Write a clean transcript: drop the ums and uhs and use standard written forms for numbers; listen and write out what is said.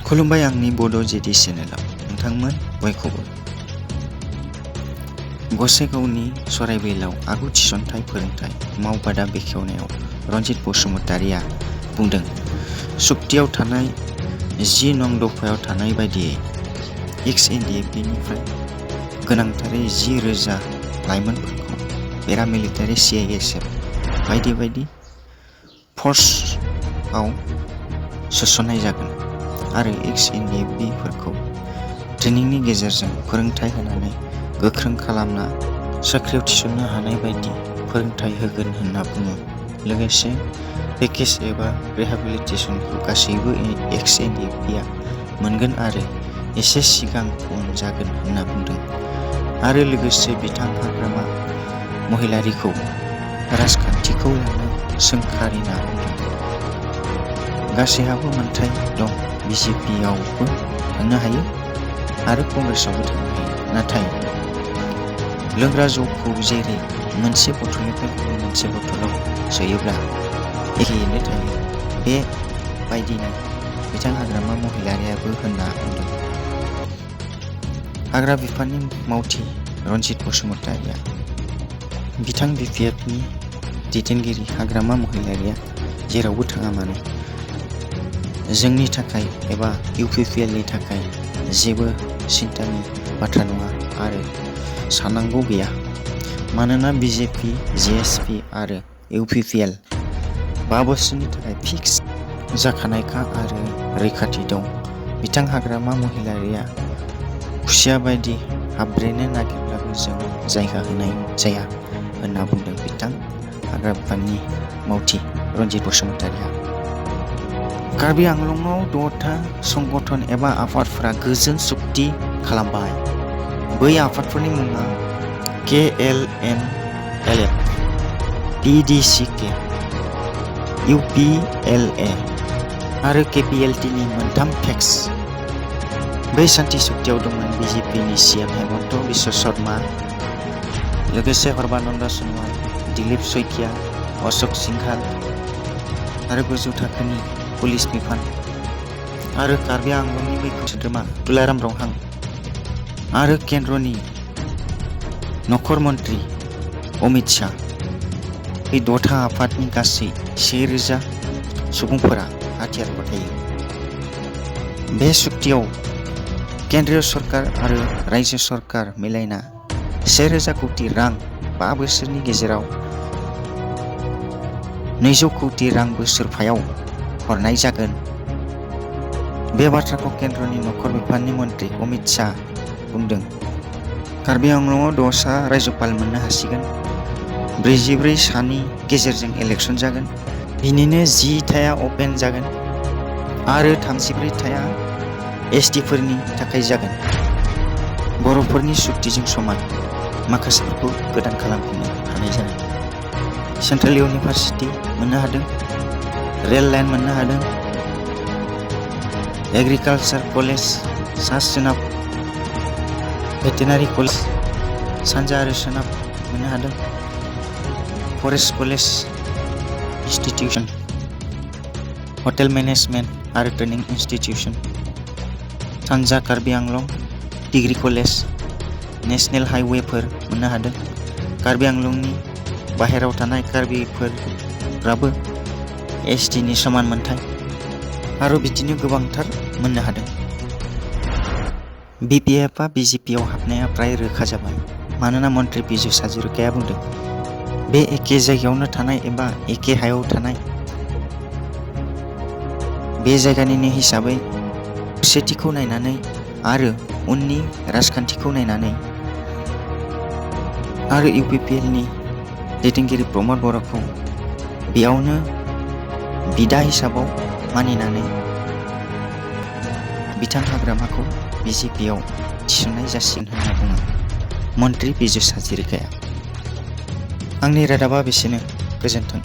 खुलुमबाय आंनि बड' जेडि चेनेलाव नोंथांमोन बयखौबो। गसाइगावनि सराइबिलाव आगु थिसनथाइ फोरोंथाइ मावबादा बेखेवनायाव रनजित बसुमतारिया बुंदों, सुक्तियाव थानाय 10 नं दफायाव थानाय बायदियै XNDF निफ्राय गोनांथारै 10,000 लाइमोनफोरखौ पेरामिलिटारि CISF बायदि बायदि फर्सआव सोसननाय जागोन आरो XNDF फोरखौ ट्रेनिंनि गेजेरजों फोरोंथाइ होनानै गोख्रों खालामना साख्रियाव थिसननो हानाय बायदि फोरोंथाइ होगोन होनना बुङो। लोगोसे पेकेज एबा रिहेबिलिटेसनखौ गासैबो XNDF मोनगोन आरो एसे सिगां उन जागोन होनना बुंदों। आरो लोगोसे बिथां हाग्रामा महिलारिखौ राजखान्थिखौ लाना सोंखारिना बुंदों, गासैहाबो मोनथाय दं, BJP आवबो थांनो हायो आरो कंग्रेसआवबो थांनो हायो, नाथाय लोंग्रा जौखौ जेरै मोनसे बथलनिफ्राय गुबुन मोनसे बथलाव सोयोब्ला एखेयैनो थायो, बे बायदिनो बिथां हाग्रामा महिलारियाबो होनना बुंदों। हाग्रा बिफाननि मावथि रनजित बसुमतारिया बिथां BPFनि दैदेनगिरि हाग्रामा महिलारिया जेरावबो थाङा मानो जोंनि थाखाय एबा UPPLनि थाखाय जेबो सिन्तानि बाथ्रा नङा आरो साननांगौ गैया, मानोना BJP, JSP आरो UPPL 5 बोसोरनि थाखाय फिक्स जाखानायखा आरो रैखाथि दं। बिथां हाग्रामा महिलारिया खुसिया बायदि हाब्रेनो नागिरब्लाबो जों जायगा होनाय जाया होनना बुंदों बिथां हाग्रा बिफाननि मावथि रनजित बसुमतारिया। कार्बि आंलंआव 6था संगठन एबा आफादफोरा गोजोन सुक्ति खालामबाय। बै आफादफोरनि मुङा KLM-LF, PDCK, UPLA आरो KPLTनि मोनथाम टेक्स। बै सान्थि सुक्तियाव दंमोन BJPनि CM हेमन्त बिश्व शर्मा, लोगोसे सर्बानन्द सन'वाल, दिलीप शइकिया, अशोक सिंघाल आरो गोजौ थाखोनि पुलिस बिफान आरो कार्बि आंलंनि मैखोम सोद्रोमा तुलाराम ब्रह्मां आरो केन्द्रनि नखर मन्त्रि अमित शाह। बे 6था आफादनि गासै 1,000 सुबुंफोरा हाथियार फोथायो। बे सुक्तियाव केन्द्रीय सरकार आरो रायजो सरकार मिलायना 1,000 कौटि रां 5 बोसोरनि गेजेराव 200 कौटि रां बोसोरफायाव हरनाय जागोन। बे बाथ्राखौ केन्द्रनि नखर बिफाननि मन्त्रि अमित शाह बुंदों। कार्बि आंलंआव 6 सा रायजोपाल मोननो हासिगोन। 44 सानि गेजेरजों इलेक्सन जागोन। बिनिनो 10 थाया अपेन जागोन आरो 34 थाया STफोरनि थाखाय जागोन। बर'फोरनि सुक्तिजों समान माखासेफोरखौ गोदान खालामफिननो हानाय जागोन। सेन्ट्रेल इउनिभारसिटि मोननो हादों, रेल लाइन मोननो हादों, एग्रिकालचार कलेज सा सोनाब, भेटेनारि कलेज सानजा आरो सोनाब मोननो हादों, forest college institution, hotel management आरो ट्रेनिं इनस्टिटिउसन, सानजा Karbi Anglong degree college, national हाइवेफोर मोननो हादों। कार्बि आंलंनि बाहेरायाव थानाय कार्बिफोराबो STनि समान मोनथाय आरो बिदिनो गोबांथार मोननो हादों। BPFआ BJPआव हाबनाया प्राय रोखा जाबाय, मानोना मन्त्रि बिजु हाजरिकाया बुंदों, बे एखे जायगायावनो थानाय एबा एखे हायाव थानाय, बे जायगानिनो हिसाबै खौसेथिखौ नायनानै आरो उननि राजखान्थिखौ नायनानै आरो UPPLनि दैदेनगिरि प्रमद बर'खौ बेयावनो बिदा हिसाबाव मानिनानै बिथां हाग्रामाखौ BJPआव थिसननाय जासिगोन होनना बुङो मन्त्रि बिजु हाजरिकाया। आंनि रादाबा बेसेनो, गोजोन्थों।